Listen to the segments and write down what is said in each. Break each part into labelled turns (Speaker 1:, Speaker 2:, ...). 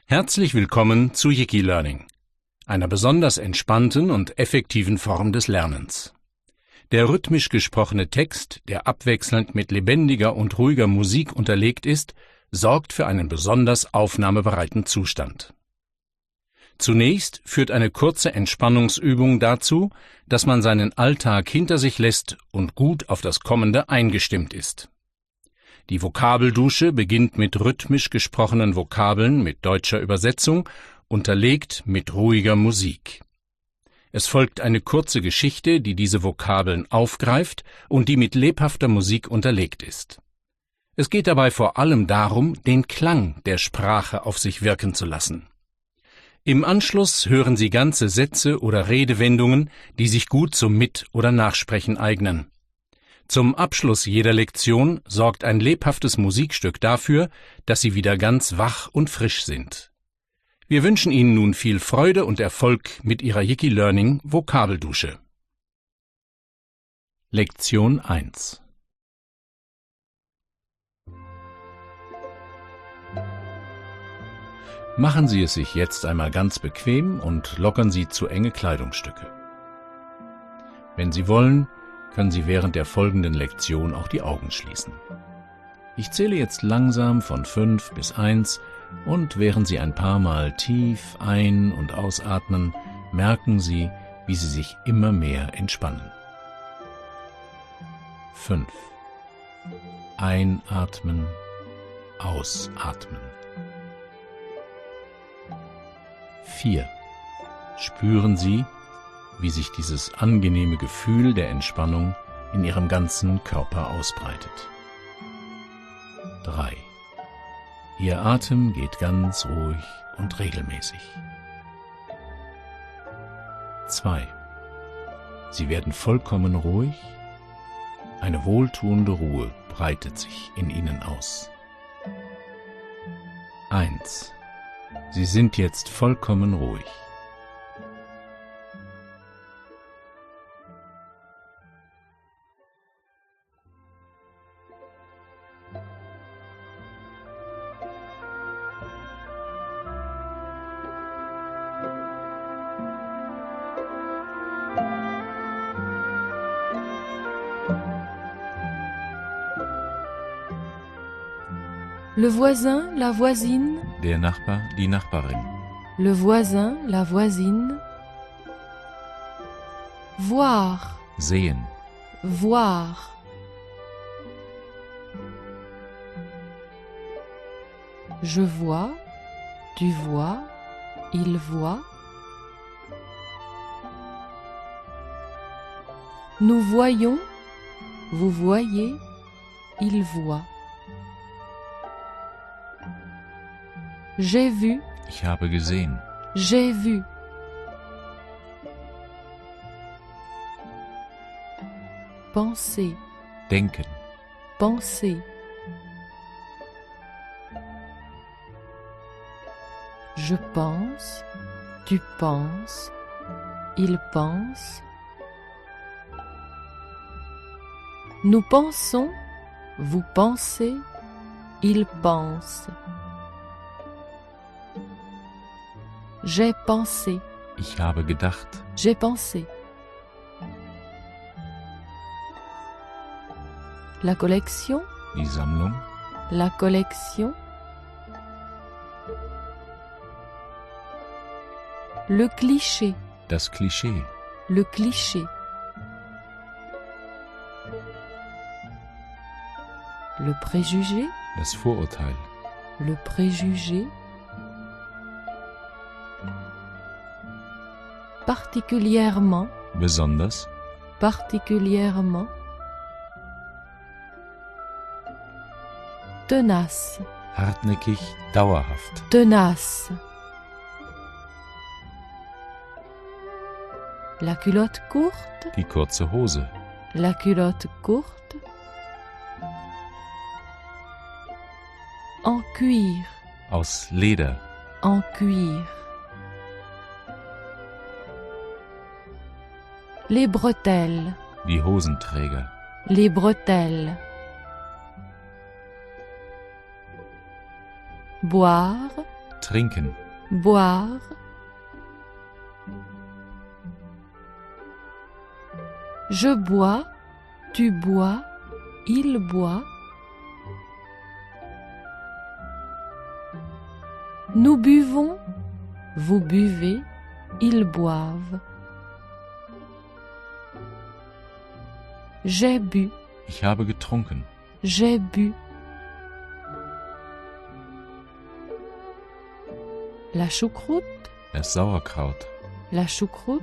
Speaker 1: Herzlich willkommen zu Yiki Learning, einer besonders entspannten und effektiven Form des Lernens. Der rhythmisch gesprochene Text, der abwechselnd mit lebendiger und ruhiger Musik unterlegt ist, sorgt für einen besonders aufnahmebereiten Zustand. Zunächst führt eine kurze Entspannungsübung dazu, dass man seinen Alltag hinter sich lässt und gut auf das Kommende eingestimmt ist. Die Vokabeldusche beginnt mit rhythmisch gesprochenen Vokabeln mit deutscher Übersetzung, unterlegt mit ruhiger Musik. Es folgt eine kurze Geschichte, die diese Vokabeln aufgreift und die mit lebhafter Musik unterlegt ist. Es geht dabei vor allem darum, den Klang der Sprache auf sich wirken zu lassen. Im Anschluss hören Sie ganze Sätze oder Redewendungen, die sich gut zum Mit- oder Nachsprechen eignen. Zum Abschluss jeder Lektion sorgt ein lebhaftes Musikstück dafür, dass Sie wieder ganz wach und frisch sind. Wir wünschen Ihnen nun viel Freude und Erfolg mit Ihrer Yiki Learning Vokabeldusche. Lektion 1. Machen Sie es sich jetzt einmal ganz bequem und lockern Sie zu enge Kleidungsstücke. Wenn Sie wollen, können Sie während der folgenden Lektion auch die Augen schließen. Ich zähle jetzt langsam von 5 bis 1 und während Sie ein paar Mal tief ein- und ausatmen, merken Sie, wie Sie sich immer mehr entspannen. 5. Einatmen, ausatmen. 4. Spüren Sie, wie sich dieses angenehme Gefühl der Entspannung in Ihrem ganzen Körper ausbreitet. 3. Ihr Atem geht ganz ruhig und regelmäßig. 2. Sie werden vollkommen ruhig. Eine wohltuende Ruhe breitet sich in Ihnen aus. 1. Sie sind jetzt vollkommen ruhig.
Speaker 2: Le voisin, la voisine.
Speaker 1: Der Nachbar, die Nachbarin.
Speaker 2: Le voisin, la voisine. Voir,
Speaker 1: Sehen.
Speaker 2: voir. Je vois, tu vois, il voit. Nous voyons, vous voyez, il voit. J'ai vu,
Speaker 1: Ich habe gesehen.
Speaker 2: j'ai vu. Penser,
Speaker 1: Denken.
Speaker 2: penser. Je pense, tu penses, il pense. Nous pensons, vous pensez, il pense. J'ai pensé,
Speaker 1: Ich habe gedacht.
Speaker 2: j'ai pensé. La collection,
Speaker 1: Die Sammlung.
Speaker 2: la collection. Le cliché,
Speaker 1: Das Klischee.
Speaker 2: le cliché. Le préjugé,
Speaker 1: Das Vorurteil.
Speaker 2: le préjugé. Particulièrement,
Speaker 1: Besonders.
Speaker 2: particulièrement. Tenace,
Speaker 1: Hartnäckig. Dauerhaft.
Speaker 2: tenace. La culotte courte,
Speaker 1: Die kurze Hose.
Speaker 2: la culotte courte. En cuir,
Speaker 1: Aus Leder.
Speaker 2: en cuir. Les bretelles,
Speaker 1: Die Hosenträger.
Speaker 2: les bretelles. Boire,
Speaker 3: Trinken.
Speaker 2: boire, je bois, tu bois, il boit, nous buvons, vous buvez, ils boivent. J'ai bu,
Speaker 3: Ich habe getrunken.
Speaker 2: j'ai bu. La choucroute,
Speaker 3: Das Sauerkraut.
Speaker 2: la choucroute.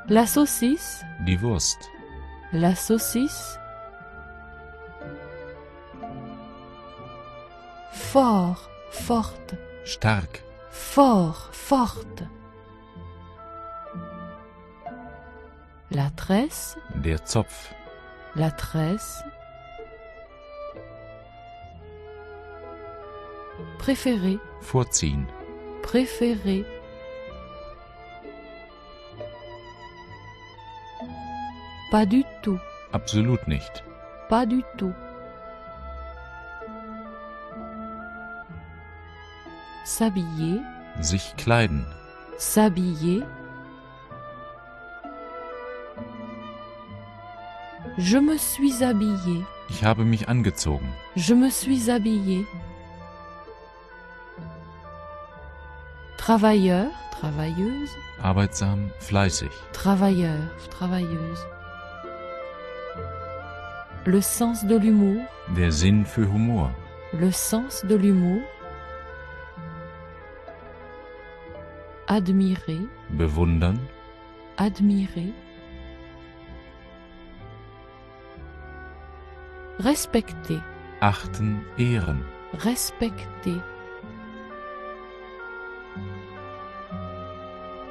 Speaker 2: La saucisse,
Speaker 3: Die Wurst.
Speaker 2: la saucisse. Fort, forte,
Speaker 3: Stark.
Speaker 2: fort, forte. La tresse,
Speaker 3: Der Zopf.
Speaker 2: la tresse. Préféré,
Speaker 3: Vorziehen.
Speaker 2: préféré. Pas du tout,
Speaker 3: Absolut nicht.
Speaker 2: pas du tout. S'habiller,
Speaker 3: Sich kleiden.
Speaker 2: s'habiller. Je me suis habillé,
Speaker 3: Ich habe mich angezogen.
Speaker 2: je me suis habillé. Travailleur, travailleuse,
Speaker 3: Arbeitsam, fleißig.
Speaker 2: travailleur, travailleuse. Le sens de l'humour,
Speaker 3: Der Sinn für Humor.
Speaker 2: le sens de l'humour. Admirer,
Speaker 3: Bewundern.
Speaker 2: admirer. Respecter,
Speaker 3: Achten, ehren.
Speaker 2: respecter.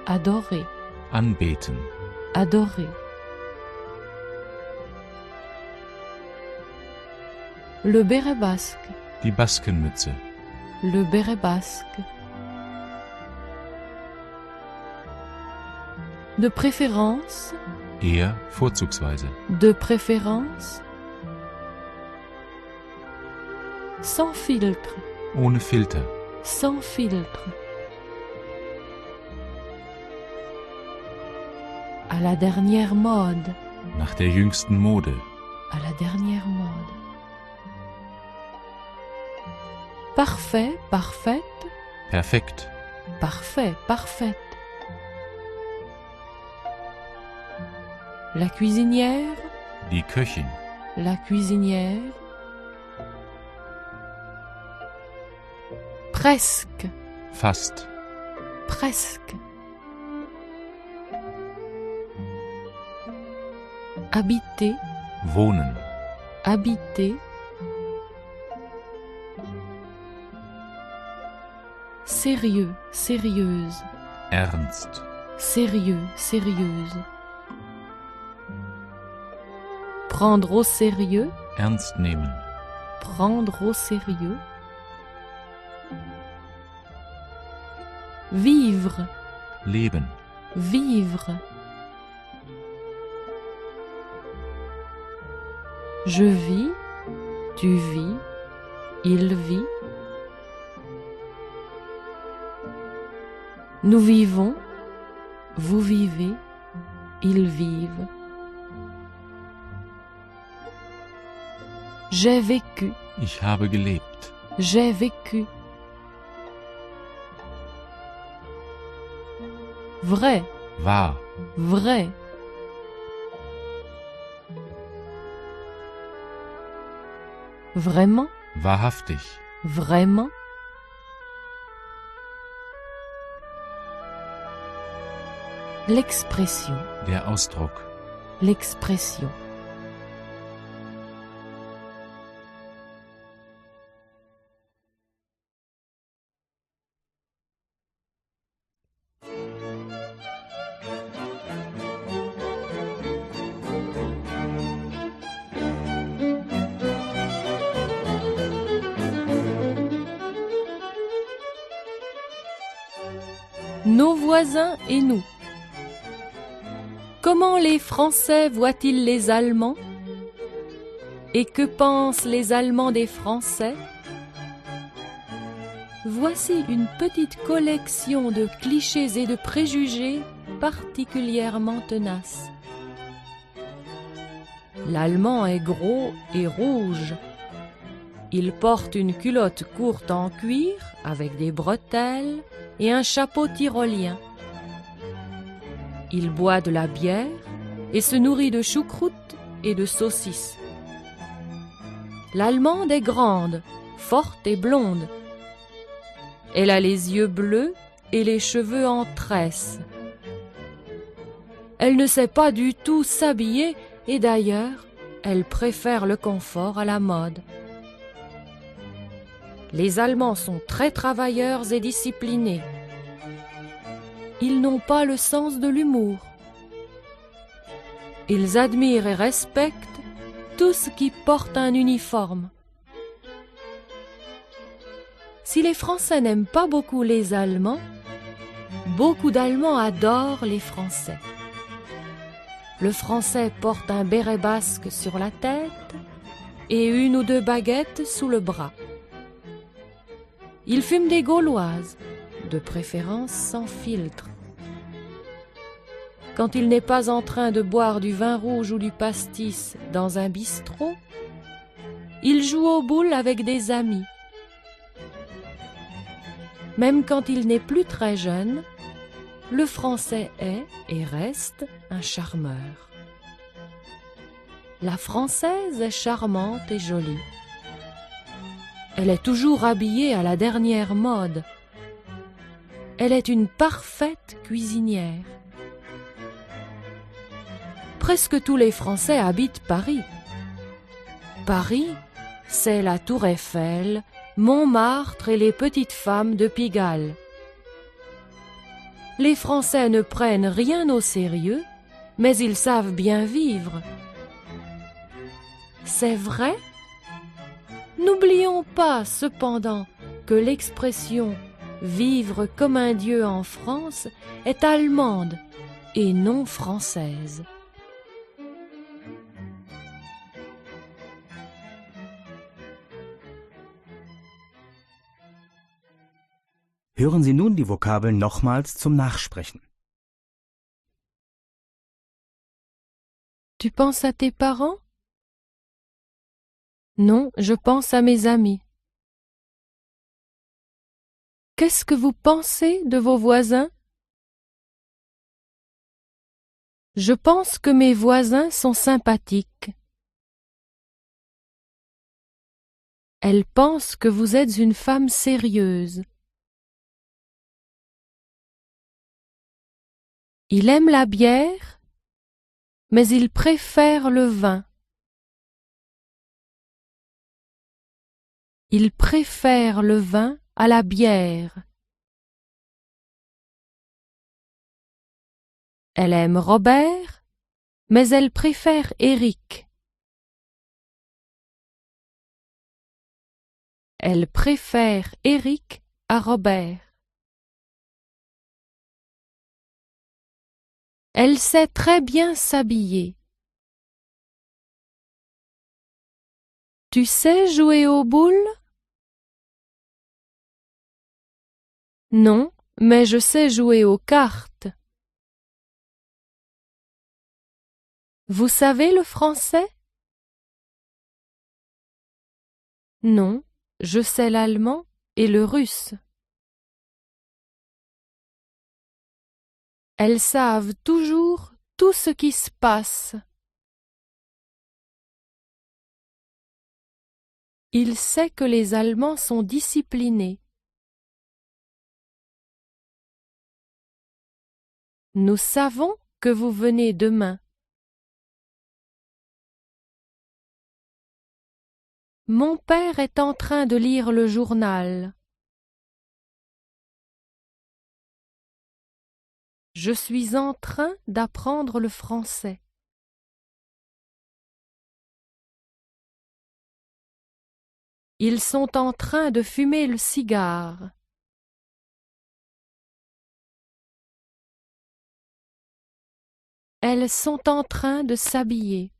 Speaker 2: Adorer,
Speaker 3: Anbeten.
Speaker 2: adorer. Le béret basque,
Speaker 3: Die Baskenmütze.
Speaker 2: le béret basque. De préférence,
Speaker 3: Eher vorzugsweise.
Speaker 2: de préférence. Sans filtre,
Speaker 3: Ohne Filter.
Speaker 2: sans filtre. À la dernière mode,
Speaker 3: Nach der jüngsten Mode.
Speaker 2: à la dernière mode. Parfait, parfaite,
Speaker 3: Perfekt.
Speaker 2: parfait, parfaite. La cuisinière,
Speaker 3: Die Köchin.
Speaker 2: la cuisinière. Presque,
Speaker 3: Fast.
Speaker 2: presque. Habiter,
Speaker 3: Wohnen.
Speaker 2: habiter. Sérieux, sérieuse,
Speaker 3: Ernst.
Speaker 2: sérieux, sérieuse. Prendre au sérieux,
Speaker 3: Ernst nehmen.
Speaker 2: prendre au sérieux. Vivre,
Speaker 3: Leben.
Speaker 2: vivre. Je vis, tu vis, il vit. Nous vivons, vous vivez, ils vivent. J'ai vécu,
Speaker 3: Ich habe gelebt.
Speaker 2: j'ai vécu. Vrai,
Speaker 3: Wahr.
Speaker 2: vrai. Vraiment,
Speaker 3: Wahrhaftig.
Speaker 2: vraiment. L'expression,
Speaker 3: Der Ausdruck.
Speaker 2: l'expression. Nos voisins et nous. Comment les Français voient-ils les Allemands? Et que pensent les Allemands des Français? Voici une petite collection de clichés et de préjugés particulièrement tenaces. L'Allemand est gros et rouge. Il porte une culotte courte en cuir avec des bretelles et un chapeau tyrolien. Il boit de la bière et se nourrit de choucroute et de saucisses. L'Allemande est grande, forte et blonde. Elle a les yeux bleus et les cheveux en tresse. Elle ne sait pas du tout s'habiller et d'ailleurs, elle préfère le confort à la mode. Les Allemands sont très travailleurs et disciplinés. Ils n'ont pas le sens de l'humour. Ils admirent et respectent tout ce qui porte un uniforme. Si les Français n'aiment pas beaucoup les Allemands, beaucoup d'Allemands adorent les Français. Le Français porte un béret basque sur la tête et une ou deux baguettes sous le bras. Il fume des gauloises, de préférence sans filtre. Quand il n'est pas en train de boire du vin rouge ou du pastis dans un bistrot, il joue aux boules avec des amis. Même quand il n'est plus très jeune, le Français est et reste un charmeur. La Française est charmante et jolie. Elle est toujours habillée à la dernière mode. Elle est une parfaite cuisinière. Presque tous les Français habitent Paris. Paris, c'est la Tour Eiffel, Montmartre et les petites femmes de Pigalle. Les Français ne prennent rien au sérieux, mais ils savent bien vivre. C'est vrai? N'oublions pas, cependant, que l'expression « vivre comme un dieu en France » est allemande et non française.
Speaker 4: Hören Sie nun die Vokabeln nochmals zum Nachsprechen.
Speaker 2: Tu penses à tes parents? Non, je pense à mes amis. Qu'est-ce que vous pensez de vos voisins? Je pense que mes voisins sont sympathiques. Elle pense que vous êtes une femme sérieuse. Il aime la bière, mais il préfère le vin. Il préfère le vin à la bière. Elle aime Robert, mais elle préfère Éric. Elle préfère Éric à Robert. Elle sait très bien s'habiller. Tu sais jouer aux boules? Non, mais je sais jouer aux cartes. Vous savez le français? Non, je sais l'allemand et le russe. Elles savent toujours tout ce qui se passe. Il sait que les Allemands sont disciplinés. Nous savons que vous venez demain. Mon père est en train de lire le journal. Je suis en train d'apprendre le français. Ils sont en train de fumer le cigare. Elles sont en train de s'habiller.